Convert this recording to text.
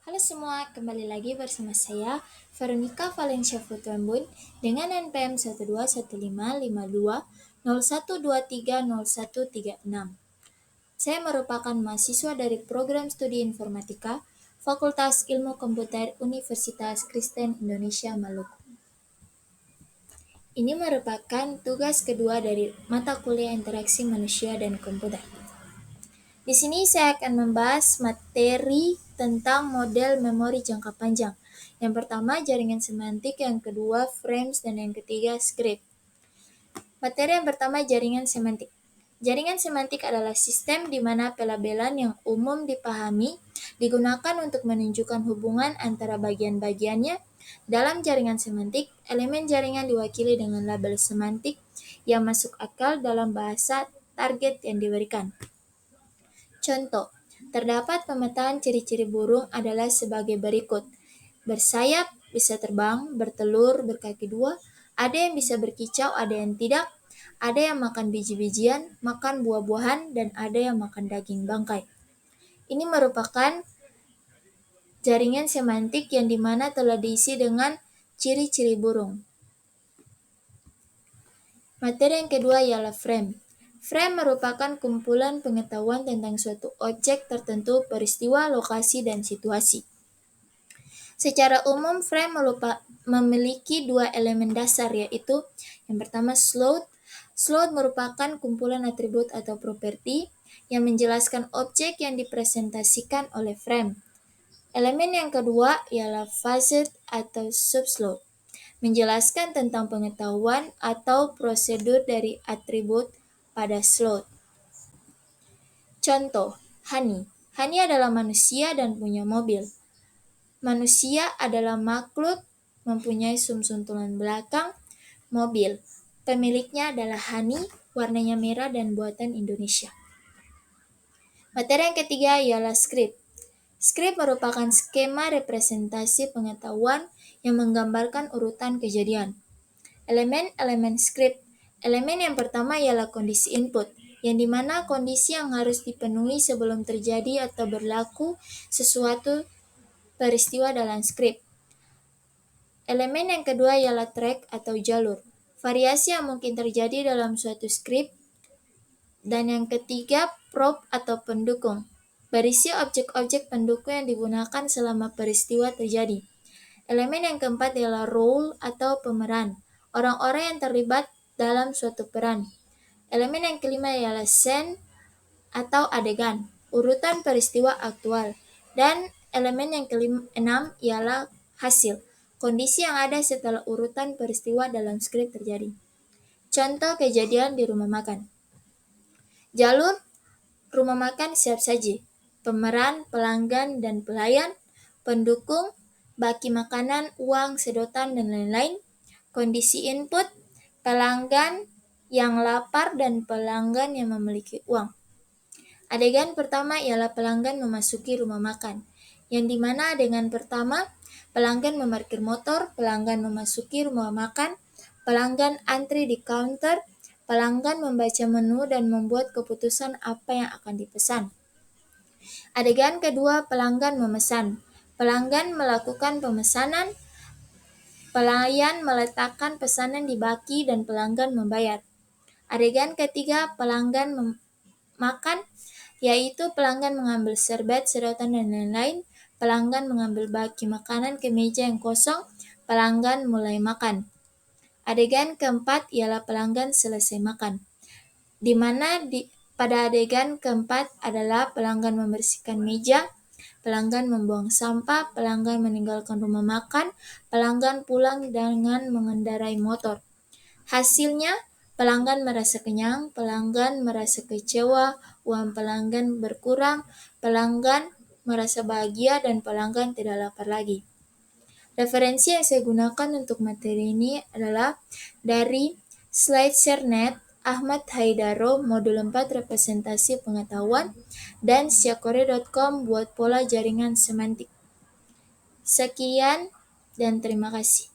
Halo semua, kembali lagi bersama saya, Veronica Valencia Futuambun, dengan NPM 1215201230136. Saya merupakan mahasiswa dari program studi informatika, Fakultas Ilmu Komputer Universitas Kristen Indonesia Maluku. Ini merupakan tugas kedua dari mata kuliah interaksi manusia dan komputer. Di sini saya akan membahas materi tentang model memori jangka panjang. Yang pertama jaringan semantik, yang kedua frames, dan yang ketiga script. Materi yang pertama jaringan semantik. Jaringan semantik adalah sistem di mana pelabelan yang umum dipahami digunakan untuk menunjukkan hubungan antara bagian-bagiannya. Dalam jaringan semantik, elemen jaringan diwakili dengan label semantik yang masuk akal dalam bahasa target yang diberikan. Contoh, terdapat pemetaan ciri-ciri burung adalah sebagai berikut. Bersayap, bisa terbang, bertelur, berkaki dua, ada yang bisa berkicau, ada yang tidak, ada yang makan biji-bijian, makan buah-buahan, dan ada yang makan daging bangkai. Ini merupakan jaringan semantik yang dimana telah diisi dengan ciri-ciri burung. Materi yang kedua ialah frame. Frame merupakan kumpulan pengetahuan tentang suatu objek tertentu, peristiwa, lokasi, dan situasi. Secara umum, frame memiliki dua elemen dasar, yaitu yang pertama slot. Slot merupakan kumpulan atribut atau properti yang menjelaskan objek yang dipresentasikan oleh frame. Elemen yang kedua ialah facet atau subslot, menjelaskan tentang pengetahuan atau prosedur dari atribut pada slot. Contoh, Hani. Hani adalah manusia dan punya mobil. Manusia adalah makhluk mempunyai sumsum tulang belakang, mobil. Pemiliknya adalah Hani, warnanya merah dan buatan Indonesia. Materi yang ketiga ialah script. Script merupakan skema representasi pengetahuan yang menggambarkan urutan kejadian. Elemen-elemen script. Elemen yang pertama ialah kondisi input, yang dimana kondisi yang harus dipenuhi sebelum terjadi atau berlaku sesuatu peristiwa dalam script. Elemen yang kedua ialah track atau jalur, variasi yang mungkin terjadi dalam suatu script. Dan yang ketiga, prop atau pendukung, berisi objek-objek pendukung yang digunakan selama peristiwa terjadi. Elemen yang keempat ialah role atau pemeran, orang-orang yang terlibat dalam suatu peran. Elemen yang kelima ialah scene atau adegan, urutan peristiwa aktual. Dan elemen yang keenam ialah hasil, kondisi yang ada setelah urutan peristiwa dalam skrip terjadi. Contoh kejadian di rumah makan. Jalur rumah makan siap saji, pemeran, pelanggan, dan pelayan, pendukung, baki makanan, uang, sedotan, dan lain-lain. Kondisi input, pelanggan yang lapar dan pelanggan yang memiliki uang. Adegan pertama ialah pelanggan memasuki rumah makan, yang dimana adegan pertama, pelanggan memarkir motor, pelanggan memasuki rumah makan, pelanggan antri di counter, pelanggan membaca menu dan membuat keputusan apa yang akan dipesan. Adegan kedua, pelanggan memesan, pelanggan melakukan pemesanan, pelayan meletakkan pesanan di baki dan pelanggan membayar. Adegan ketiga, pelanggan makan, yaitu pelanggan mengambil serbet, sedotan, dan lain-lain. Pelanggan mengambil baki makanan ke meja yang kosong, pelanggan mulai makan. Adegan keempat ialah pelanggan selesai makan, di mana pada adegan keempat adalah pelanggan membersihkan meja, pelanggan membuang sampah, pelanggan meninggalkan rumah makan, pelanggan pulang dengan mengendarai motor. Hasilnya, pelanggan merasa kenyang, pelanggan merasa kecewa, uang pelanggan berkurang, pelanggan merasa bahagia, dan pelanggan tidak lapar lagi. Referensi yang saya gunakan untuk materi ini adalah dari SlideShareNet, Ahmad Haidaro, Modul 4 Representasi Pengetahuan, dan siakore.com buat pola jaringan semantik. Sekian dan terima kasih.